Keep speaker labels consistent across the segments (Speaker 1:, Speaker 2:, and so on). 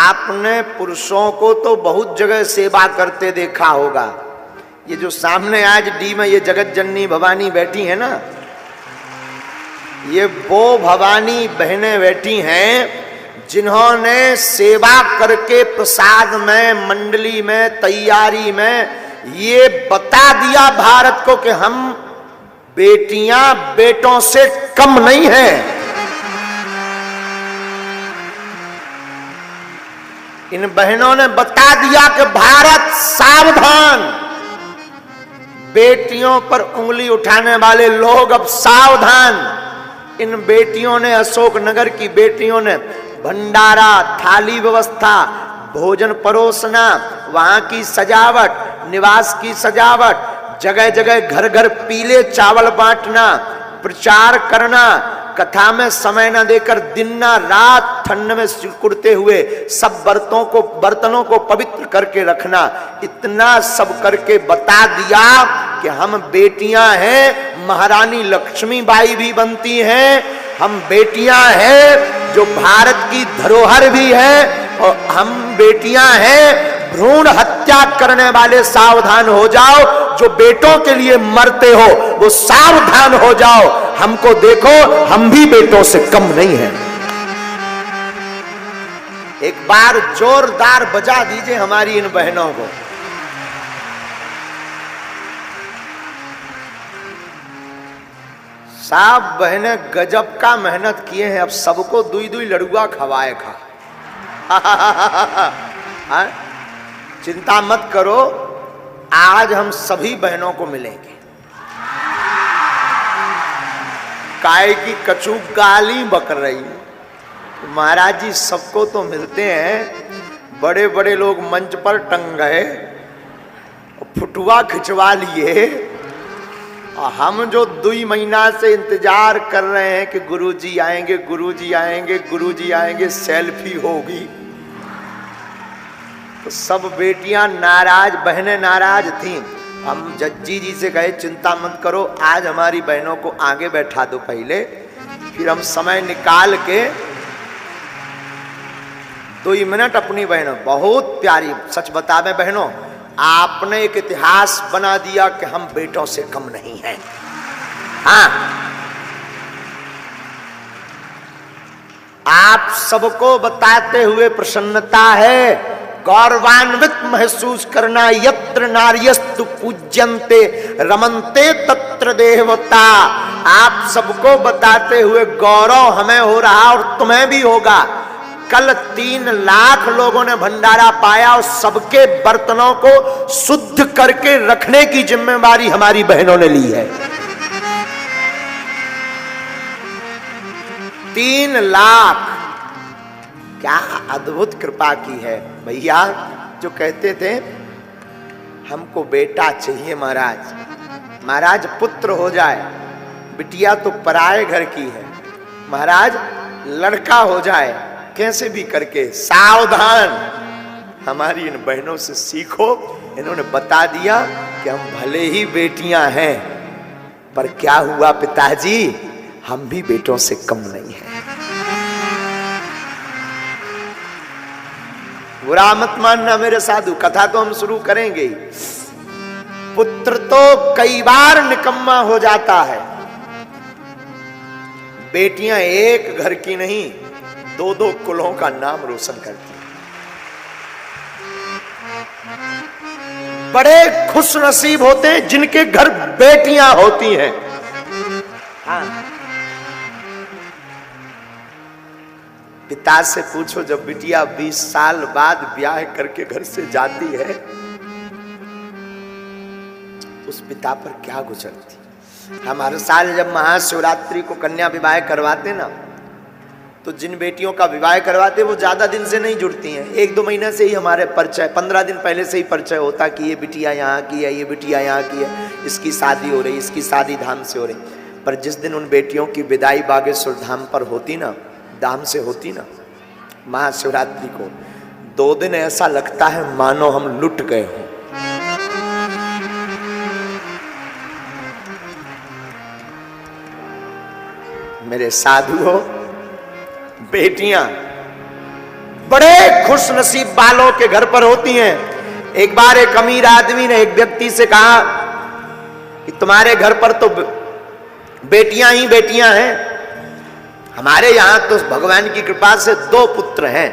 Speaker 1: आपने पुरुषों को तो बहुत जगह सेवा करते देखा होगा। ये जो सामने आज डी में ये जगत जननी भवानी बैठी है ना, ये वो भवानी बहनें बैठी हैं जिन्होंने सेवा करके प्रसाद में, मंडली में, तैयारी में ये बता दिया भारत को कि हम बेटियां बेटों से कम नहीं हैं। इन बहनों ने बता दिया कि भारत सावधान, बेटियों पर उंगली उठाने वाले लोग अब सावधान। इन बेटियों ने, अशोकनगर की बेटियों ने भंडारा, थाली व्यवस्था, भोजन परोसना, वहां की सजावट, निवास की सजावट, जगह जगह घर घर पीले चावल बांटना, प्रचार करना, कथा में समय न देकर दिन न रात ठंड में सिकुड़ते हुए सब बर्तनों को पवित्र करके रखना, इतना सब करके बता दिया कि हम बेटियां हैं, महारानी लक्ष्मीबाई भी बनती हैं, हम बेटियां हैं जो भारत की धरोहर भी है, और हम बेटियां हैं। भ्रूण हत्या करने वाले सावधान हो जाओ, जो बेटों के लिए मरते हो वो सावधान हो जाओ। हमको देखो, हम भी बेटों से कम नहीं हैं। एक बार जोरदार बजा दीजिए हमारी इन बहनों को। साहब बहनें गजब का मेहनत किए हैं। अब सबको दुई दुई लड़ुआ खवाए खा। चिंता मत करो, आज हम सभी बहनों को मिलेंगे। काय की कचू गाली बक रही, महाराज जी सबको तो मिलते हैं। बड़े बड़े लोग मंच पर टंग गए, फुटुआ खिंचवा लिए, और हम जो 2 महीना से इंतजार कर रहे हैं कि गुरुजी आएंगे, गुरुजी आएंगे, गुरुजी आएंगे, सेल्फी होगी। तो सब बेटियां नाराज, बहनें नाराज थीं। हम जज्जी जी से कहे चिंता मत करो, आज हमारी बहनों को आगे बैठा दो पहले, फिर हम समय निकाल के 2 मिनट अपनी बहनों, बहुत प्यारी, सच बता दें बहनों, आपने एक इतिहास बना दिया कि हम बेटों से कम नहीं हैं। हाँ, आप सबको बताते हुए प्रसन्नता है, गौरवान्वित महसूस करना। यत्र नार्यस्तु पूज्यन्ते रमन्ते तत्र देवता। आप सबको बताते हुए गौरव हमें हो रहा और तुम्हें भी होगा। कल 3 लाख लोगों ने भंडारा पाया और सबके बर्तनों को शुद्ध करके रखने की जिम्मेदारी हमारी बहनों ने ली है। 3 लाख, क्या अद्भुत कृपा की है। भैया जो कहते थे हमको बेटा चाहिए महाराज, महाराज पुत्र हो जाए, बिटिया तो पराए घर की है, महाराज लड़का हो जाए, कैसे भी करके सावधान। हमारी इन बहनों से सीखो, इन्होंने बता दिया कि हम भले ही बेटियां हैं, पर क्या हुआ पिताजी, हम भी बेटों से कम नहीं हैं। बुरा मत मानना मेरे साधु, कथा तो हम शुरू करेंगे। पुत्र तो कई बार निकम्मा हो जाता है, बेटियां एक घर की नहीं 2-2 कुलों का नाम रोशन करती हैं। बड़े खुश नसीब होते हैं जिनके घर बेटियां होती हैं। हाँ, पिता से पूछो, जब बिटिया 20 साल बाद ब्याह करके घर से जाती है, उस पिता पर क्या गुजरती। हम हर साल जब महाशिवरात्रि को कन्या विवाह करवाते ना, तो जिन बेटियों का विवाह करवाते वो ज्यादा दिन से नहीं जुड़ती हैं, 1-2 महीने से ही हमारे परिचय, 15 दिन पहले से ही परिचय होता कि ये बिटिया यहाँ की है, ये बिटिया यहाँ की है, इसकी शादी हो रही, इसकी शादी धाम से हो रही। पर जिस दिन उन बेटियों की विदाई बागेश्वर धाम पर होती ना, धाम से होती ना, महाशिवरात्रि को 2 दिन ऐसा लगता है मानो हम लुट गए हों। मेरे साधुओं, बेटियां बड़े खुश नसीब वालों के घर पर होती हैं। एक बार एक अमीर आदमी ने एक व्यक्ति से कहा कि तुम्हारे घर पर तो बेटियां ही बेटियां हैं, हमारे यहां तो भगवान की कृपा से 2 पुत्र हैं।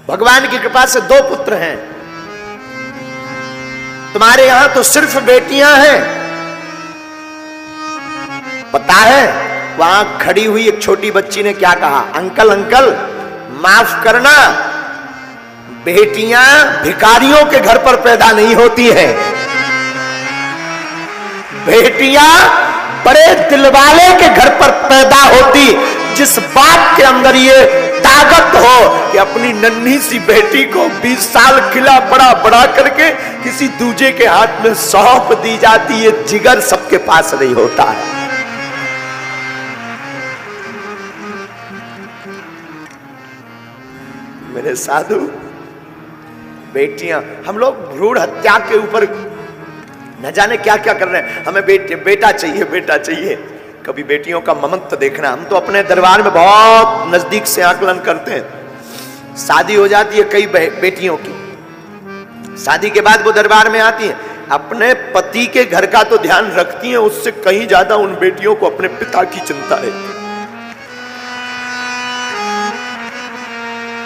Speaker 1: भगवान की कृपा से 2 पुत्र हैं, तुम्हारे यहां तो सिर्फ बेटियां हैं। पता है वहां खड़ी हुई एक छोटी बच्ची ने क्या कहा? अंकल अंकल माफ करना, बेटियां भिखारियों के घर पर पैदा नहीं होती हैं, बेटियां बड़े दिलवाले के घर पर पैदा होती। जिस बाप के अंदर ये ताकत हो कि अपनी नन्ही सी बेटी को 20 साल खिला बड़ा बड़ा करके किसी दूजे के हाथ में सौंप दी जाती है, जिगर सबके पास नहीं होता है। मेरे साधु, बेटियां, हम लोग भ्रूण हत्या के ऊपर न जाने क्या क्या कर रहे हैं। हमें बेटा चाहिए, बेटा चाहिए। कभी बेटियों का ममत्व देखना। हम तो अपने दरबार में बहुत नजदीक से आकलन करते हैं। शादी हो जाती है कई बेटियों की, शादी के बाद वो दरबार में आती हैं, अपने पति के घर का तो ध्यान रखती हैं, उससे कहीं ज्यादा उन बेटियों को अपने पिता की चिंता है।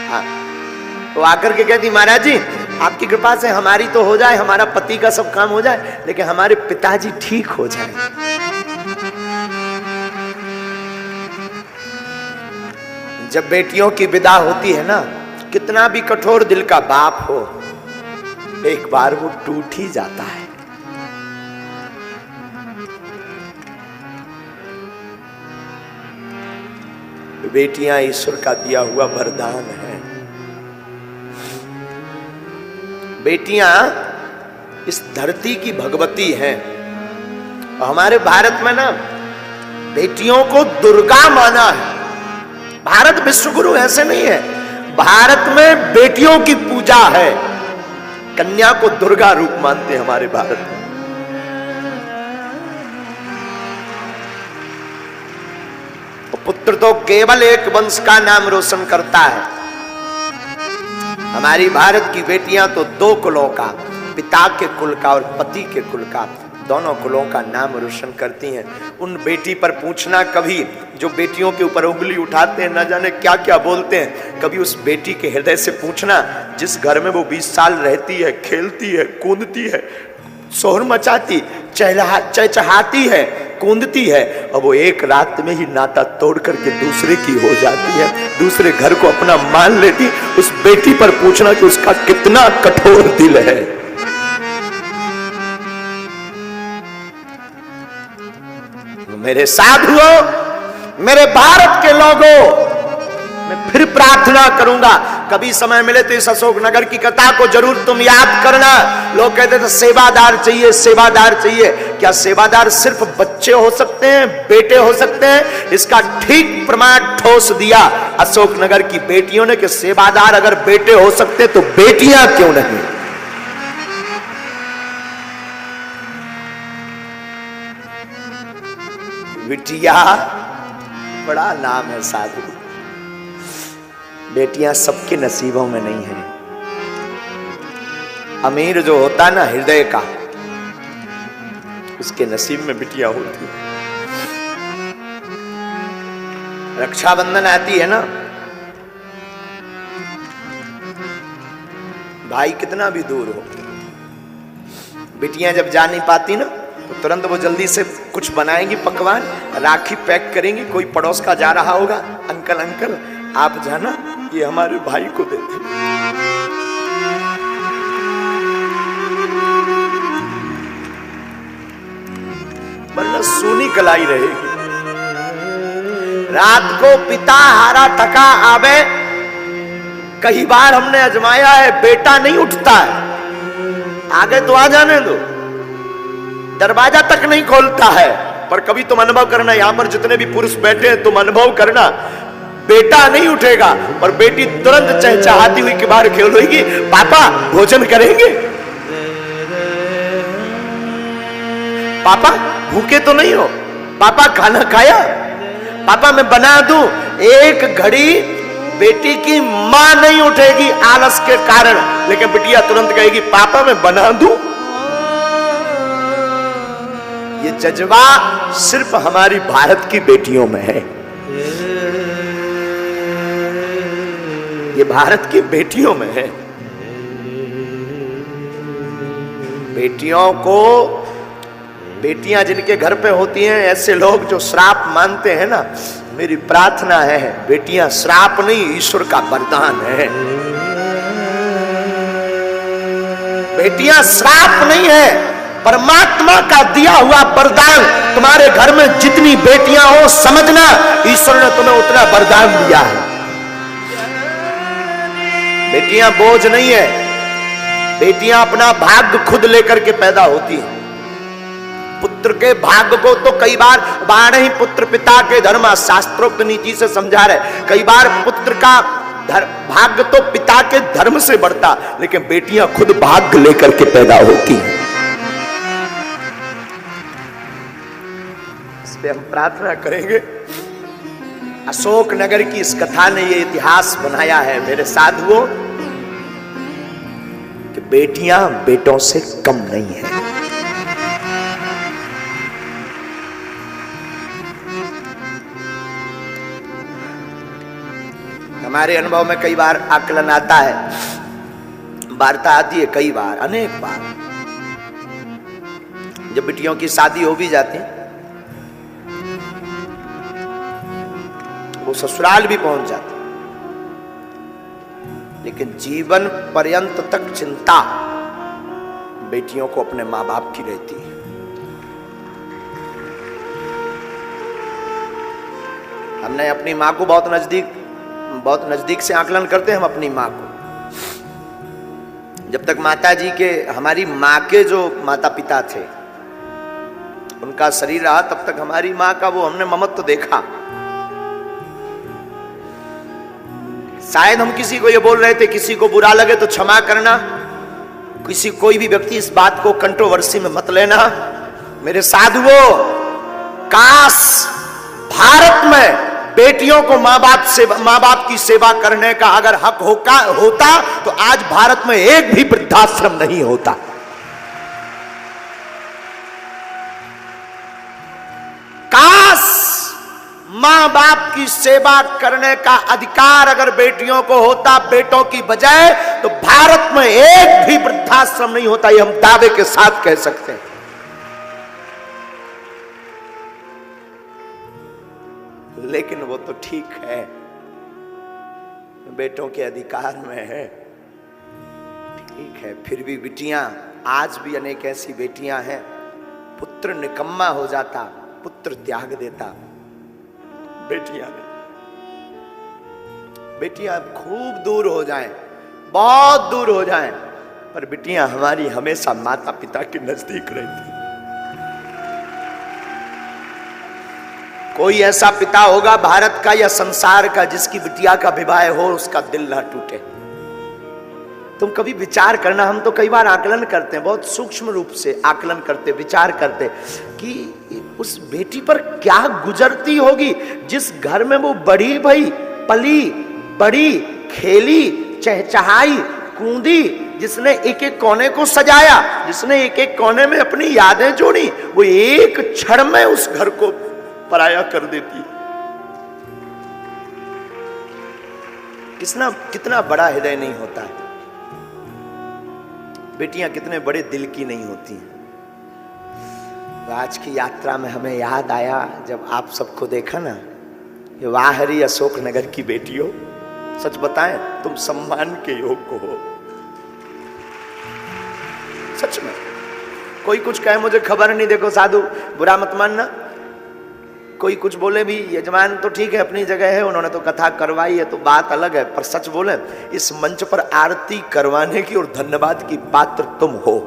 Speaker 1: हाँ, तो आकर के कहती महाराज जी आपकी कृपा से हमारी तो हो जाए, हमारा पति का सब काम हो जाए, लेकिन हमारे पिताजी ठीक हो जाए। जब बेटियों की विदा होती है ना, कितना भी कठोर दिल का बाप हो, एक बार वो टूट ही जाता है। बेटियां ईश्वर का दिया हुआ वरदान है। बेटियां इस धरती की भगवती हैं। हमारे भारत में ना बेटियों को दुर्गा माना है। भारत विश्वगुरु ऐसे नहीं है, भारत में बेटियों की पूजा है। कन्या को दुर्गा रूप मानते हैं हमारे भारत में। पुत्र तो केवल एक वंश का नाम रोशन करता है। हमारी भारत की बेटियां तो 2 कुलों का, पिता के कुल का और पति के कुल का, दोनों कुलों का नाम रोशन करती हैं। उन बेटी पर पूछना कभी, जो बेटियों के ऊपर उंगली उठाते हैं, न जाने क्या क्या बोलते हैं, कभी उस बेटी के हृदय से पूछना जिस घर में वो 20 साल रहती है, खेलती है, कूदती है, शोर मचाती, चहचहाती है, कूदती है, और वो एक रात में ही नाता तोड़ करके दूसरे की हो जाती है, दूसरे घर को अपना मान लेती। उस बेटी पर पूछना कि उसका कितना कठोर दिल है। मेरे साधुओं, मेरे भारत के लोगों, मैं फिर प्रार्थना करूंगा, कभी समय मिले तो इस अशोकनगर की कथा को जरूर तुम याद करना। लोग कहते थे सेवादार चाहिए, सेवादार चाहिए। क्या सेवादार सिर्फ बच्चे हो सकते हैं, बेटे हो सकते हैं? इसका ठीक प्रमाण ठोस दिया अशोकनगर की बेटियों ने कि सेवादार अगर बेटे हो सकते तो बेटियां क्यों नहीं। बिटिया बड़ा नाम है साधु। बेटियां सबके नसीबों में नहीं है। अमीर जो होता ना हृदय का, उसके नसीब में बिटिया होती है। रक्षाबंधन आती है ना, भाई कितना भी दूर हो, बिटियां जब जा नहीं पाती ना, तो तुरंत वो जल्दी से कुछ बनाएंगी पकवान, राखी पैक करेंगी। कोई पड़ोस का जा रहा होगा, अंकल अंकल आप जाना, ये हमारे भाई को दे दे। वरना सोनी कलाई रहेगी। रात को पिता हारा थका आवे, कई बार हमने आजमाया है, बेटा नहीं उठता है, आगे तो आ जाने दो, दरवाजा तक नहीं खोलता है। पर कभी तुम अनुभव करना, यहां पर जितने भी पुरुष बैठे हैं तुम अनुभव करना, बेटा नहीं उठेगा और बेटी तुरंत चहचहाती हुई के बाहर खेलोगी, पापा भोजन करेंगे, पापा भूखे तो नहीं हो, पापा खाना खाया, पापा मैं बना दूं। एक घड़ी बेटी की मां नहीं उठेगी आलस के कारण, लेकिन बिटिया तुरंत कहेगी पापा मैं बना दूं। ये जज्बा सिर्फ हमारी भारत की बेटियों में है, ये भारत की बेटियों में है। बेटियों को, बेटियां जिनके घर पे होती हैं, ऐसे लोग जो श्राप मानते हैं ना, मेरी प्रार्थना है बेटियां श्राप नहीं, ईश्वर का वरदान है। बेटियां श्राप नहीं है, परमात्मा का दिया हुआ वरदान। तुम्हारे घर में जितनी बेटियां हो, समझना ईश्वर ने तुम्हें उतना वरदान दिया है। बेटियां बोझ नहीं है, बेटियां अपना भाग्य खुद लेकर के पैदा होती हैं। पुत्र के भाग्य को तो कई बार 12 ही पुत्र पिता के धर्म शास्त्रोक्त नीति से समझा रहे। कई बार पुत्र का भाग्य तो पिता के धर्म से बढ़ता, लेकिन बेटियां खुद भाग्य लेकर के पैदा होती हैं। इस पे हम प्रार्थना करेंगे। अशोक नगर की इस कथा ने ये इतिहास बनाया है मेरे साधुओं, कि बेटियां बेटों से कम नहीं है। हमारे अनुभव में कई बार आकलन आता है, वार्ता आती है, कई बार, अनेक बार, जब बिटियों की शादी हो भी जाती, वो ससुराल भी पहुंच जाती, लेकिन जीवन पर्यंत तक चिंता बेटियों को अपने मां बाप की रहती है। हमने अपनी मां को बहुत नजदीक से आकलन करते हैं हम अपनी मां को। जब तक माता जी के, हमारी मां के जो माता पिता थे, उनका शरीर रहा, तब तक हमारी मां का वो हमने ममत्व देखा। शायद हम किसी को ये बोल रहे थे, किसी को बुरा लगे तो क्षमा करना, कोई भी व्यक्ति इस बात को कंट्रोवर्सी में मत लेना। मेरे साधुओं, काश भारत में बेटियों को मां बाप की सेवा करने का अगर हक होता तो आज भारत में एक भी वृद्धाश्रम नहीं होता। काश मां बाप की सेवा करने का अधिकार अगर बेटियों को होता बेटों की बजाय, तो भारत में एक भी वृद्धाश्रम नहीं होता। ये हम दावे के साथ कह सकते हैं। लेकिन वो तो ठीक है, बेटों के अधिकार में है, ठीक है, फिर भी बेटियां, आज भी अनेक ऐसी बेटियां हैं, पुत्र निकम्मा हो जाता, पुत्र त्याग देता, बेटियां नहीं। बेटियां खूब दूर हो जाएं, बहुत दूर हो जाएं, पर बेटियां हमारी हमेशा माता पिता के नजदीक रहती। कोई ऐसा पिता होगा भारत का या संसार का जिसकी बिटिया का विवाह हो उसका दिल ना टूटे। तुम कभी विचार करना, हम तो कई बार आकलन करते हैं, बहुत सूक्ष्म रूप से आकलन करते, विचार करते कि उस बेटी पर क्या गुजरती होगी जिस घर में वो बड़ी भई, पली बड़ी, खेली, चहचहाई, कूदी, जिसने एक एक कोने को सजाया, जिसने एक एक कोने में अपनी यादें जोड़ी, वो एक क्षण में उस घर को पराया कर देती। कितना बड़ा हृदय नहीं होता है। बेटियां कितने बड़े दिल की नहीं होती हैं। तो आज की यात्रा में हमें याद आया, जब आप सबको देखा ना, ये वाह हरी अशोक नगर की बेटियों, सच बताएं तुम सम्मान के योग्य हो। सच में कोई कुछ कहे मुझे खबर नहीं, देखो साधु बुरा मत मानना, कोई कुछ बोले भी, यजमान तो ठीक है अपनी जगह है, उन्होंने तो कथा करवाई है तो बात अलग है, पर सच बोले इस मंच पर आरती करवाने की और धन्यवाद की पात्र तुम हो।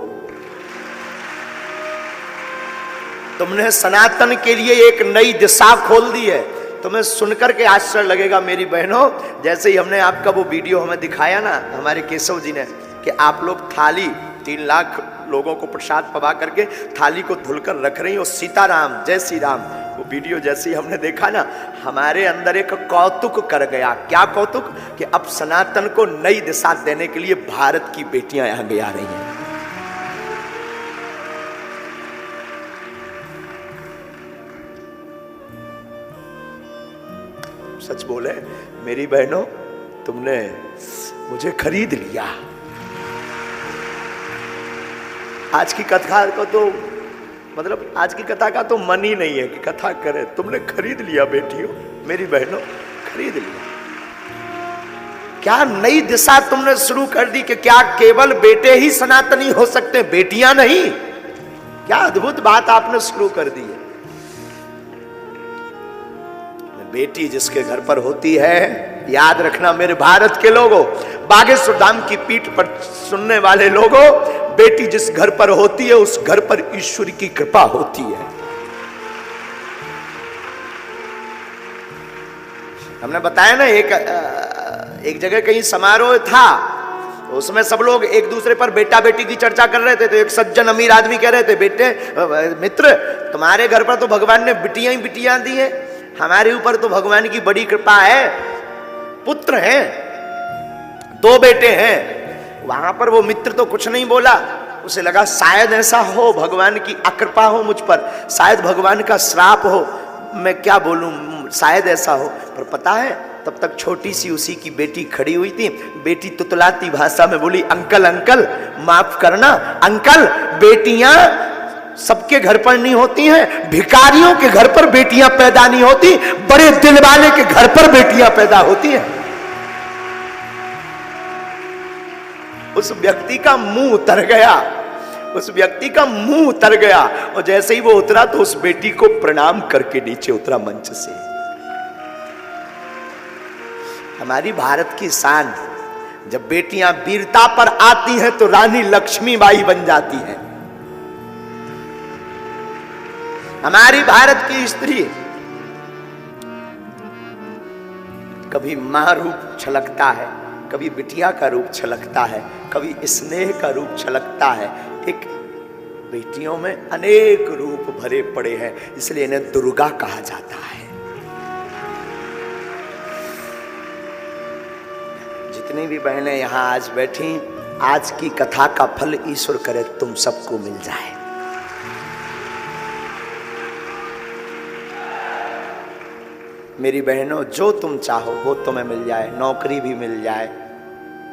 Speaker 1: तुमने सनातन के लिए एक नई दिशा खोल दी है। तुम्हें सुनकर के आश्चर्य लगेगा मेरी बहनों, जैसे ही हमने आपका वो वीडियो हमें दिखाया ना हमारे केशव जी ने, कि आप लोग थाली 3 लाख लोगों को प्रसाद पवा करके थाली को धुलकर रख रही हो, सीताराम जय श्री राम, वो वीडियो जैसे ही हमने देखा ना, हमारे अंदर एक कौतुक कर गया। क्या कौतुक? कि अब सनातन को नई दिशा देने के लिए भारत की बेटियां आगे आ रही हैं। सच बोले मेरी बहनों, तुमने मुझे खरीद लिया। आज की कथा को तो मतलब आज की कथा का तो मन ही नहीं है कि कथा करे। तुमने खरीद लिया बेटियों, मेरी बहनों, खरीद लिया। क्या नई दिशा तुमने शुरू कर दी कि क्या केवल बेटे ही सनातनी हो सकते, बेटियां नहीं? क्या अद्भुत बात आपने शुरू कर दी है। बेटी जिसके घर पर होती है, याद रखना मेरे भारत के लोगों, बागेश्वर धाम की पीठ पर सुनने वाले लोगों, बेटी जिस घर पर होती है उस घर पर ईश्वर की कृपा होती है। हमने बताया ना, एक जगह कहीं समारोह था, तो उसमें सब लोग एक दूसरे पर बेटा बेटी की चर्चा कर रहे थे। तो एक सज्जन अमीर आदमी कह रहे थे, बेटे मित्र, तुम्हारे घर पर तो भगवान ने बिटियां ही बिटियां दी है, हमारे ऊपर तो भगवान की बड़ी कृपा है, पुत्र हैं, 2 बेटे हैं। वहां पर वो मित्र तो कुछ नहीं बोला, उसे लगा शायद ऐसा हो भगवान की अकृपा हो मुझ पर, शायद भगवान का श्राप हो, मैं क्या बोलूं, शायद ऐसा हो। पर पता है तब तक छोटी सी उसी की बेटी खड़ी हुई थी। बेटी तुतलाती भाषा में बोली, अंकल अंकल माफ करना, अंकल बेटियां सबके घर पर नहीं होती हैं, भिखारियों के घर पर बेटियां पैदा नहीं होती, बड़े दिल वाले के घर पर बेटियां पैदा होती हैं। उस व्यक्ति का मुंह उतर गया, उस व्यक्ति का मुंह उतर गया, और जैसे ही वो उतरा तो उस बेटी को प्रणाम करके नीचे उतरा मंच से। हमारी भारत की शान, जब बेटियां वीरता पर आती हैं तो रानी लक्ष्मीबाई बन जाती हैं। हमारी भारत की स्त्री कभी मां रूप छलकता है, कभी बिटिया का रूप छलकता है, कभी स्नेह का रूप छलकता है। एक बेटियों में अनेक रूप भरे पड़े हैं, इसलिए इन्हें दुर्गा कहा जाता है। जितनी भी बहनें यहां आज बैठी, आज की कथा का फल ईश्वर करे तुम सबको मिल जाए। मेरी बहनों, जो तुम चाहो वो तुम्हें मिल जाए, नौकरी भी मिल जाए,